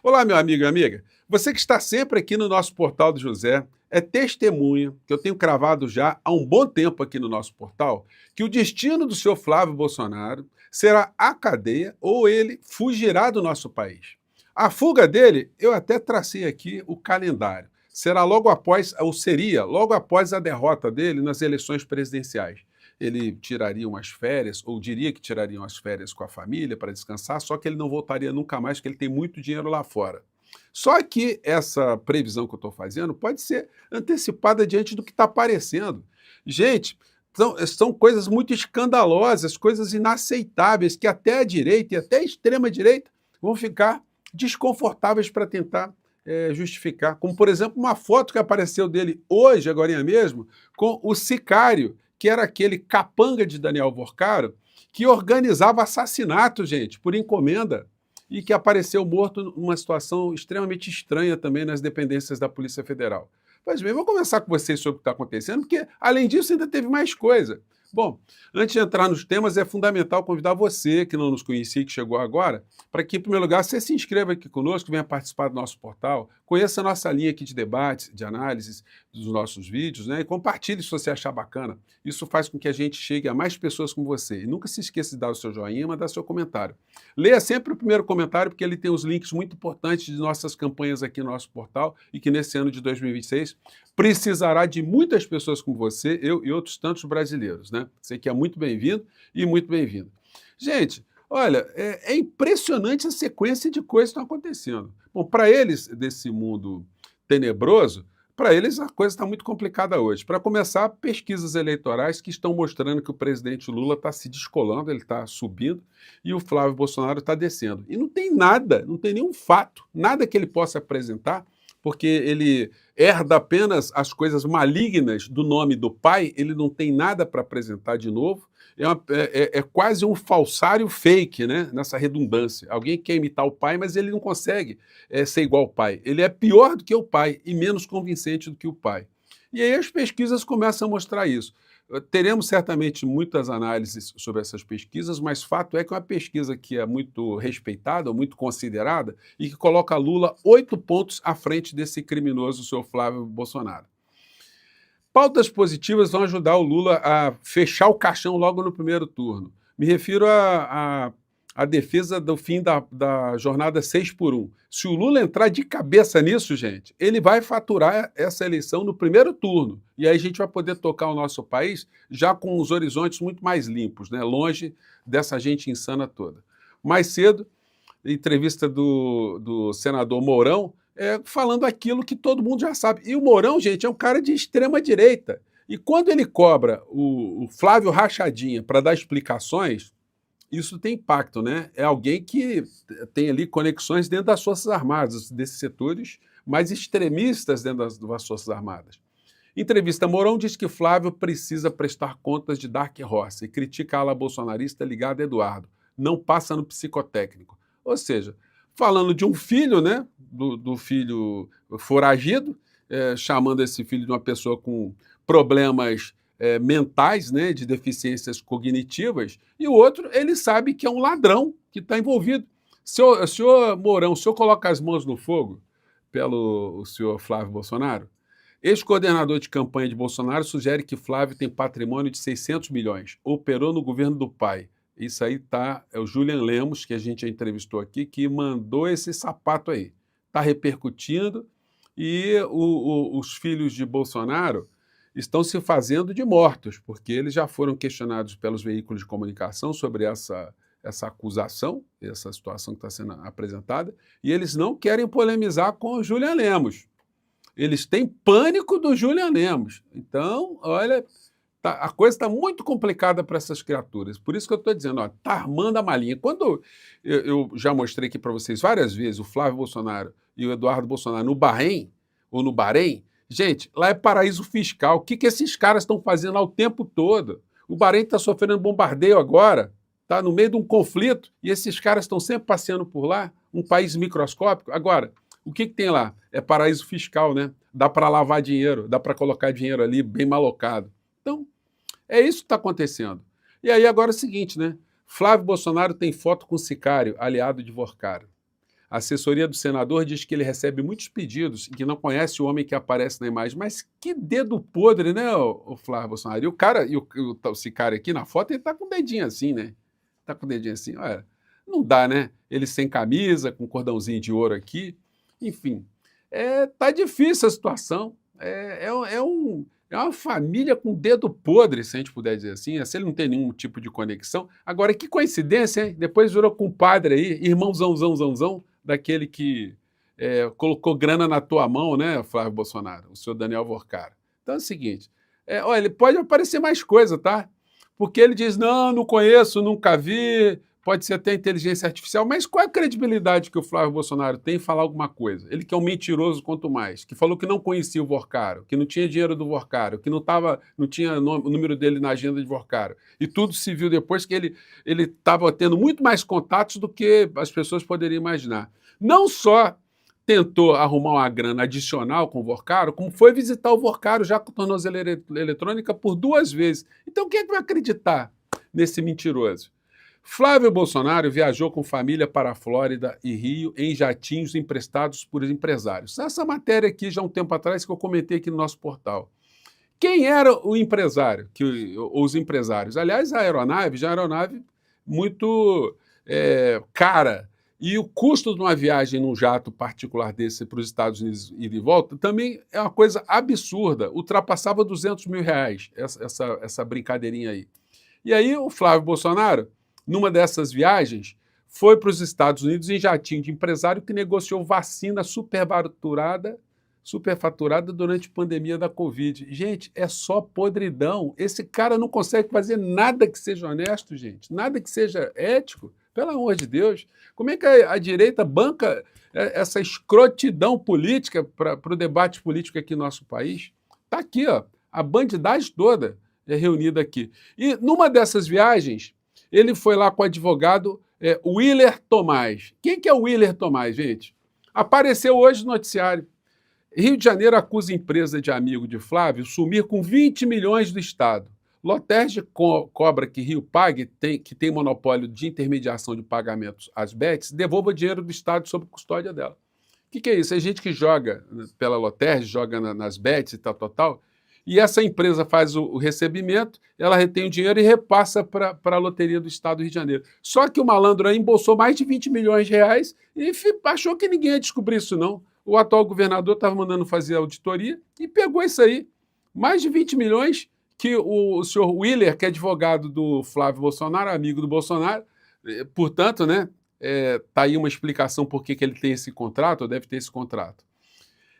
Olá, meu amigo e amiga. Você que está sempre aqui no nosso Portal do José é testemunha que eu tenho cravado já há um bom tempo aqui no nosso portal que o destino do senhor Flávio Bolsonaro será a cadeia ou ele fugirá do nosso país. A fuga dele, eu até tracei aqui o calendário. Será logo após, ou seria logo após a derrota dele nas eleições presidenciais. Ele tiraria umas férias, ou diria que tiraria umas férias com a família para descansar, só que ele não voltaria nunca mais, porque ele tem muito dinheiro lá fora. Só que essa previsão que eu estou fazendo pode ser antecipada diante do que está aparecendo. Gente, são coisas muito escandalosas, coisas inaceitáveis, que até a direita e até a extrema-direita vão ficar desconfortáveis para tentar justificar. Como, por exemplo, uma foto que apareceu dele hoje, agora mesmo, com o sicário, que era aquele capanga de Daniel Vorcaro, que organizava assassinatos, gente, por encomenda, e que apareceu morto numa situação extremamente estranha também nas dependências da Polícia Federal. Pois bem, vou conversar com vocês sobre o que está acontecendo, porque, além disso, ainda teve mais coisa. Bom, antes de entrar nos temas, é fundamental convidar você, que não nos conhecia e que chegou agora, para que, em primeiro lugar, você se inscreva aqui conosco, venha participar do nosso portal, conheça a nossa linha aqui de debates, de análises dos nossos vídeos, né? E compartilhe se você achar bacana. Isso faz com que a gente chegue a mais pessoas como você. E nunca se esqueça de dar o seu joinha e mandar seu comentário. Leia sempre o primeiro comentário, porque ele tem os links muito importantes de nossas campanhas aqui no nosso portal e que nesse ano de 2026 precisará de muitas pessoas como você, eu e outros tantos brasileiros, né? Você que é muito bem-vindo e muito bem-vindo. Gente, olha, é impressionante a sequência de coisas que estão acontecendo. Bom, para eles, desse mundo tenebroso, para eles a coisa está muito complicada hoje. Para começar, pesquisas eleitorais que estão mostrando que o presidente Lula está se descolando, ele está subindo, e o Flávio Bolsonaro está descendo. E não tem nada, não tem nenhum fato, nada que ele possa apresentar, porque ele herda apenas as coisas malignas do nome do pai, ele não tem nada para apresentar de novo. É quase um falsário fake, né? Nessa redundância. Alguém quer imitar o pai, mas ele não consegue ser igual ao pai. Ele é pior do que o pai e menos convincente do que o pai. E aí as pesquisas começam a mostrar isso. Teremos certamente muitas análises sobre essas pesquisas, mas fato é que é uma pesquisa que é muito respeitada, muito considerada, e que coloca Lula 8 pontos à frente desse criminoso, o senhor Flávio Bolsonaro. Pautas positivas vão ajudar o Lula a fechar o caixão logo no primeiro turno. Me refiro à defesa do fim da jornada 6 por 1. Se o Lula entrar de cabeça nisso, gente, ele vai faturar essa eleição no primeiro turno. E aí a gente vai poder tocar o nosso país já com os horizontes muito mais limpos, né? Longe dessa gente insana toda. Mais cedo, entrevista do senador Mourão, falando aquilo que todo mundo já sabe. E o Mourão, gente, é um cara de extrema-direita. E quando ele cobra o Flávio Rachadinha para dar explicações, isso tem impacto, né? É alguém que tem ali conexões dentro das Forças Armadas, desses setores mais extremistas dentro das Forças Armadas. Entrevista, Mourão diz que Flávio precisa prestar contas de Dark Horse e critica a ala bolsonarista ligada a Eduardo. Não passa no psicotécnico. Ou seja, falando de um filho, né, do filho foragido, chamando esse filho de uma pessoa com problemas mentais, né, de deficiências cognitivas, e o outro, ele sabe que é um ladrão que está envolvido. Senhor Mourão, o senhor coloca as mãos no fogo pelo o senhor Flávio Bolsonaro? Ex-coordenador de campanha de Bolsonaro sugere que Flávio tem patrimônio de 600 milhões, operou no governo do pai. Isso aí é o Julian Lemos, que a gente já entrevistou aqui, que mandou esse sapato aí. Está repercutindo e os filhos de Bolsonaro estão se fazendo de mortos, porque eles já foram questionados pelos veículos de comunicação sobre essa acusação, essa situação que está sendo apresentada, e eles não querem polemizar com o Julian Lemos. Eles têm pânico do Julian Lemos. Então, olha, a coisa está muito complicada para essas criaturas. Por isso que eu estou dizendo, está armando a malinha. Quando eu já mostrei aqui para vocês várias vezes o Flávio Bolsonaro e o Eduardo Bolsonaro no Bahrein, ou no Bahrein, gente, lá é paraíso fiscal. O que esses caras estão fazendo lá o tempo todo? O Bahrein está sofrendo bombardeio agora, está no meio de um conflito, e esses caras estão sempre passeando por lá, um país microscópico. Agora, o que tem lá? É paraíso fiscal, né? Dá para lavar dinheiro, dá para colocar dinheiro ali bem malocado. Então, é isso que está acontecendo. E aí agora é o seguinte, né? Flávio Bolsonaro tem foto com sicário, aliado de Vorcaro. A assessoria do senador diz que ele recebe muitos pedidos e que não conhece o homem que aparece na imagem. Mas que dedo podre, né, o Flávio Bolsonaro? E o cara, esse cara aqui na foto, ele tá com o dedinho assim, né? Tá com o dedinho assim, olha. Não dá, né? Ele sem camisa, com cordãozinho de ouro aqui. Enfim, tá difícil a situação. É uma família com dedo podre, se a gente puder dizer assim. Se ele não tem nenhum tipo de conexão. Agora, que coincidência, hein? Depois virou compadre aí, irmãozão, daquele que colocou grana na tua mão, né, Flávio Bolsonaro? O senhor Daniel Vorcara. Então é o seguinte, olha, ele pode aparecer mais coisa, tá? Porque ele diz, não conheço, nunca vi, pode ser até inteligência artificial, mas qual é a credibilidade que o Flávio Bolsonaro tem em falar alguma coisa? Ele que é um mentiroso quanto mais, que falou que não conhecia o Vorcaro, que não tinha dinheiro do Vorcaro, que não tinha o número dele na agenda de Vorcaro. E tudo se viu depois que ele estava tendo muito mais contatos do que as pessoas poderiam imaginar. Não só tentou arrumar uma grana adicional com o Vorcaro, como foi visitar o Vorcaro já com tornozeleira eletrônica por 2 vezes. Então quem é que vai acreditar nesse mentiroso? Flávio Bolsonaro viajou com família para a Flórida e Rio em jatinhos emprestados por empresários. Essa matéria aqui já há um tempo atrás que eu comentei aqui no nosso portal. Quem era o empresário? Os empresários? Aliás, a aeronave já é uma aeronave muito cara. E o custo de uma viagem num jato particular desse para os Estados Unidos e de volta também é uma coisa absurda. Ultrapassava R$200 mil essa brincadeirinha aí. E aí o Flávio Bolsonaro, numa dessas viagens, foi para os Estados Unidos em jatinho de empresário que negociou vacina superfaturada durante a pandemia da Covid. Gente, é só podridão. Esse cara não consegue fazer nada que seja honesto, gente. Nada que seja ético. Pelo amor de Deus. Como é que a direita banca essa escrotidão política para o debate político aqui no nosso país? Está aqui, ó, a bandidagem toda é reunida aqui. E numa dessas viagens, ele foi lá com o advogado Willer Tomás. Quem que é o Willer Tomás, gente? Apareceu hoje no noticiário. Rio de Janeiro acusa empresa de amigo de Flávio sumir com 20 milhões do Estado. Lotérgia cobra que Rio pague, que tem monopólio de intermediação de pagamentos às bets, devolva dinheiro do Estado sob custódia dela. O que é isso? É gente que joga pela Lotérgia, joga nas bets e tal, e essa empresa faz o recebimento, ela retém o dinheiro e repassa para a Loteria do Estado do Rio de Janeiro. Só que o malandro aí embolsou mais de 20 milhões de reais e achou que ninguém ia descobrir isso, não. O atual governador estava mandando fazer auditoria e pegou isso aí. Mais de 20 milhões que o senhor Willer, que é advogado do Flávio Bolsonaro, amigo do Bolsonaro, portanto, né, tá aí uma explicação por que ele tem esse contrato, ou deve ter esse contrato.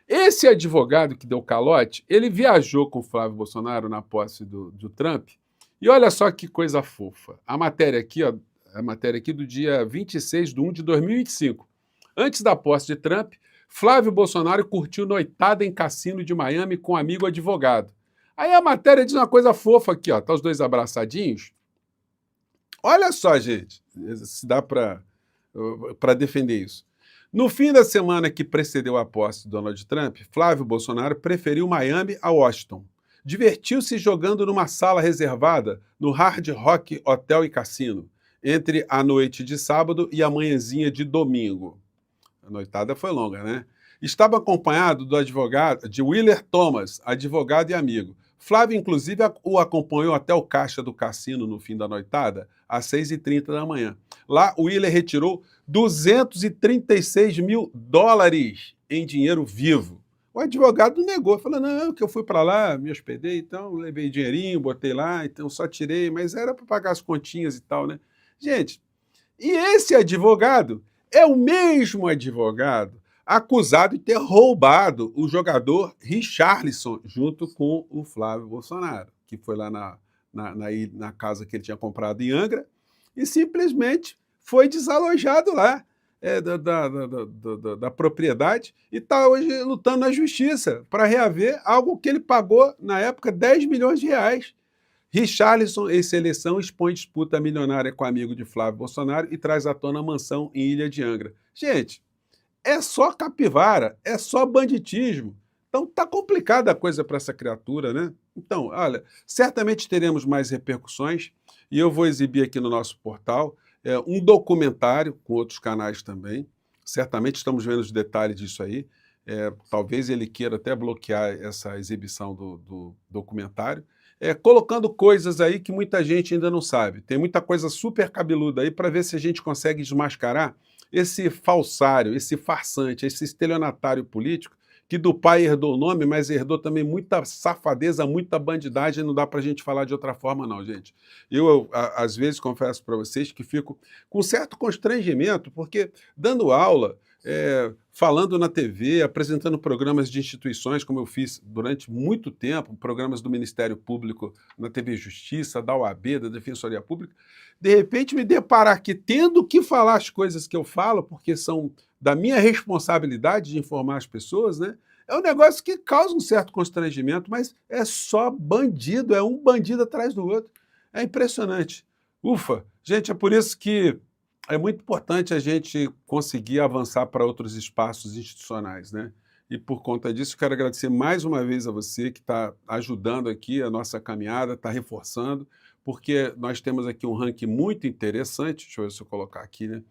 Esse advogado que deu calote, ele viajou com o Flávio Bolsonaro na posse do Trump, e olha só que coisa fofa. A matéria aqui, ó, do dia 26/1 de 2025. Antes da posse de Trump, Flávio Bolsonaro curtiu noitada em cassino de Miami com um amigo advogado. Aí a matéria diz uma coisa fofa aqui, ó, tá os dois abraçadinhos. Olha só, gente, se dá para defender isso. No fim da semana que precedeu a posse de Donald Trump, Flávio Bolsonaro preferiu Miami a Washington. Divertiu-se jogando numa sala reservada no Hard Rock Hotel e Cassino, entre a noite de sábado e a manhãzinha de domingo. A noitada foi longa, né? Estava acompanhado do advogado, de Willer Thomas, advogado e amigo. Flávio, inclusive, o acompanhou até o caixa do cassino no fim da noitada, às 6h30 da manhã. Lá, o Willer retirou $236 mil em dinheiro vivo. O advogado negou, falou, não, que eu fui para lá, me hospedei, então levei dinheirinho, botei lá, então só tirei, mas era para pagar as continhas e tal, né? Gente, e esse advogado é o mesmo advogado acusado de ter roubado o jogador Richarlison junto com o Flávio Bolsonaro, que foi lá na casa que ele tinha comprado em Angra e simplesmente foi desalojado lá da propriedade e está hoje lutando na justiça para reaver algo que ele pagou, na época, 10 milhões de reais. Richarlison, ex-seleção, expõe disputa milionária com amigo de Flávio Bolsonaro e traz à tona a mansão em Ilha de Angra. Gente, é só capivara, é só banditismo. Então tá complicada a coisa para essa criatura, né? Então, olha, certamente teremos mais repercussões e eu vou exibir aqui no nosso portal um documentário, com outros canais também, certamente estamos vendo os detalhes disso aí. Talvez ele queira até bloquear essa exibição do documentário, colocando coisas aí que muita gente ainda não sabe. Tem muita coisa super cabeluda aí para ver se a gente consegue desmascarar esse falsário, esse farsante, esse estelionatário político que do pai herdou o nome, mas herdou também muita safadeza, muita bandidagem, não dá para a gente falar de outra forma não, gente. Às vezes, confesso para vocês que fico com certo constrangimento, porque dando aula, falando na TV, apresentando programas de instituições, como eu fiz durante muito tempo, programas do Ministério Público na TV Justiça, da OAB, da Defensoria Pública, de repente me deparar aqui tendo que falar as coisas que eu falo, porque são da minha responsabilidade de informar as pessoas, né? É um negócio que causa um certo constrangimento, mas é só bandido, é um bandido atrás do outro. É impressionante. Ufa! Gente, é por isso que é muito importante a gente conseguir avançar para outros espaços institucionais, né? E por conta disso, quero agradecer mais uma vez a você que está ajudando aqui a nossa caminhada, está reforçando, porque nós temos aqui um ranking muito interessante, deixa eu ver se eu colocar aqui, né?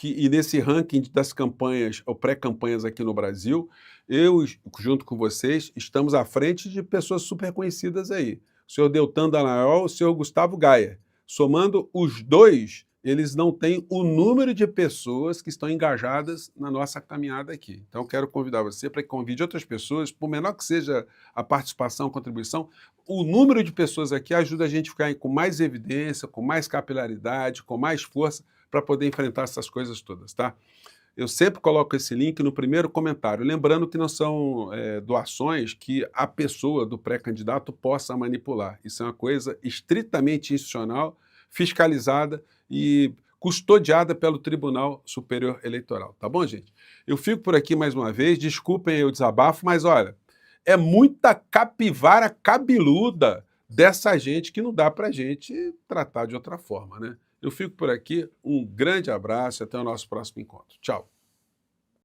E nesse ranking das campanhas ou pré-campanhas aqui no Brasil, eu, junto com vocês, estamos à frente de pessoas super conhecidas aí. O senhor Deltan Dallagnol, o senhor Gustavo Gayer. Somando os dois, eles não têm o número de pessoas que estão engajadas na nossa caminhada aqui. Então, quero convidar você para que convide outras pessoas, por menor que seja a participação, a contribuição, o número de pessoas aqui ajuda a gente a ficar com mais evidência, com mais capilaridade, com mais força, para poder enfrentar essas coisas todas, tá? Eu sempre coloco esse link no primeiro comentário, lembrando que não são doações que a pessoa do pré-candidato possa manipular. Isso é uma coisa estritamente institucional, fiscalizada e custodiada pelo Tribunal Superior Eleitoral. Tá bom, gente? Eu fico por aqui mais uma vez, desculpem aí o desabafo, mas olha, é muita capivara cabeluda dessa gente que não dá pra gente tratar de outra forma, né? Eu fico por aqui, um grande abraço e até o nosso próximo encontro. Tchau!